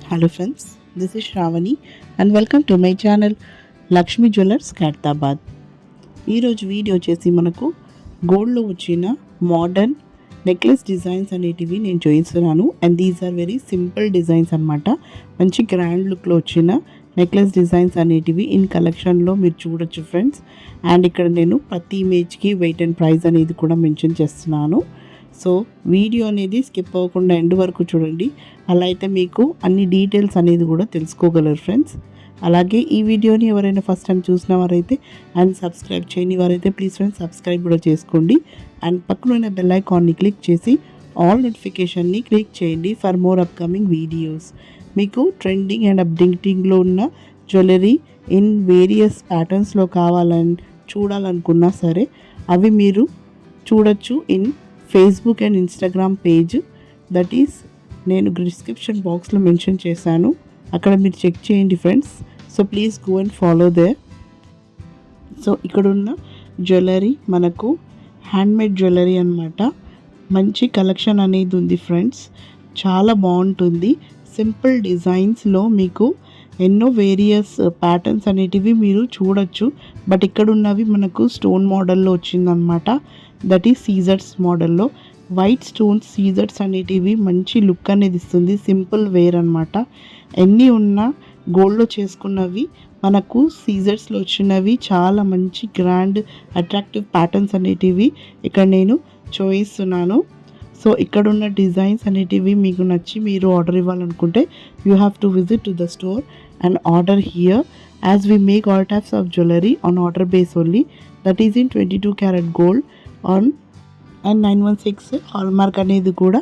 Hello friends, this is Shravani and welcome to my channel Lakshmi Jewellers Khartabad. ఈరోజు video వచ్చేసి మనకు గోల్డ్లో వచ్చిన మోడర్న్ నెక్లెస్ డిజైన్స్ అనేటివి నేను చూపిస్తున్నాను. And these are very simple designs అనమాట. మంచి గ్రాండ్ లుక్లో వచ్చిన నెక్లెస్ డిజైన్స్ అనేటివి ఇన్ కలెక్షన్లో మీరు చూడొచ్చు ఫ్రెండ్స్. అండ్ ఇక్కడ నేను ప్రతి ఇమేజ్కి వెయిట్ అండ్ ప్రైస్ అనేది కూడా మెన్షన్ చేస్తున్నాను. సో వీడియో అనేది స్కిప్ అవ్వకుండా ఎండ్ వరకు చూడండి. అలా అయితే మీకు అన్ని డీటెయిల్స్ అనేది కూడా తెలుసుకోగలరు ఫ్రెండ్స్. అలాగే ఈ వీడియోని ఎవరైనా ఫస్ట్ టైం చూసిన వారైతే అండ్ సబ్స్క్రైబ్ చేయని వారైతే ప్లీజ్ ఫ్రెండ్స్ సబ్స్క్రైబ్ కూడా చేసుకోండి. అండ్ పక్కన ఉన్న బెల్ ఐకాన్ని క్లిక్ చేసి ఆల్ నోటిఫికేషన్ని క్లిక్ చేయండి ఫర్ మోర్ అప్కమింగ్ వీడియోస్. మీకు ట్రెండింగ్ అండ్ అప్డేటింగ్లో ఉన్న జ్యువెలరీ ఇన్ వేరియస్ ప్యాటర్న్స్లో కావాలని చూడాలనుకున్నా సరే అవి మీరు చూడొచ్చు in Facebook and Instagram page. That is నేను డిస్క్రిప్షన్ బాక్స్లో మెన్షన్ చేశాను, అక్కడ మీరు చెక్ చేయండి friends. So please go and follow they. So ఇక్కడున్న జ్యువెలరీ మనకు హ్యాండ్మేడ్ జ్యువెలరీ అనమాట. మంచి కలెక్షన్ అనేది ఉంది ఫ్రెండ్స్, చాలా బాగుంటుంది. సింపుల్ డిజైన్స్లో మీకు ఎన్నో వేరియస్ ప్యాటర్న్స్ అనేటివి మీరు చూడొచ్చు. బట్ ఇక్కడ ఉన్నవి మనకు స్టోన్ మోడల్లో వచ్చిందనమాట. దట్ ఈస్ సీజర్స్ మోడల్లో వైట్ స్టోన్స్ సీజర్స్ అనేటివి మంచి లుక్ అనేది ఇస్తుంది. సింపుల్ వేర్ అనమాట. ఎన్ని ఉన్నా గోల్డ్లో చేసుకున్నవి మనకు సీజర్స్లో వచ్చినవి చాలా మంచి గ్రాండ్ అట్రాక్టివ్ ప్యాటర్న్స్ అనేటివి ఇక్కడ నేను చూపిస్తున్నాను. సో ఇక్కడున్న డిజైన్స్ అనేటివి మీకు నచ్చి మీరు ఆర్డర్ ఇవ్వాలనుకుంటే you have to visit to the store and order here as we make all types of jewellery on order base only. That is in 22 carat gold on and 916 hallmark అనేది కూడా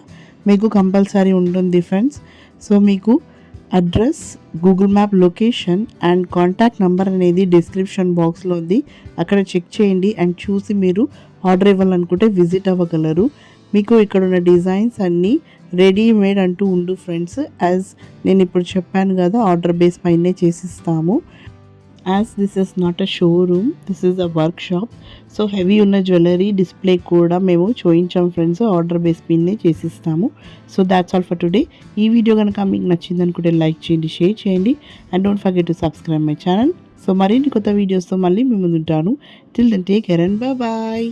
మీకు compulsory ఉంటుంది friends. So మీకు address, Google map location and contact number అనేది description బాక్స్లో ఉంది, అక్కడ check చేయండి. అండ్ చూసి మీరు ఆర్డర్ ఇవ్వాలనుకుంటే విజిట్ అవ్వగలరు. మీకు ఇక్కడ ఉన్న డిజైన్స్ అన్నీ రెడీమేడ్ అంటూ ఉండు ఫ్రెండ్స్. యాజ్ నేను ఇప్పుడు చెప్పాను కదా, ఆర్డర్ బేస్ పైనే చేసిస్తాము. As this is not a showroom, this is a workshop. So heavy ఉన్న జ్యువెలరీ డిస్ప్లే కూడా మేము చూపించాం ఫ్రెండ్స్, ఆర్డర్ బేస్ పైనే చేసిస్తాము. So that's all for today. ఈ వీడియో కనుక మీకు నచ్చింది అనుకుంటే లైక్ చేయండి, షేర్ చేయండి and don't forget to subscribe my channel. So మరిన్ని కొత్త వీడియోస్తో మళ్ళీ మీ ముందు ఉంటాను. Till then take care and bye.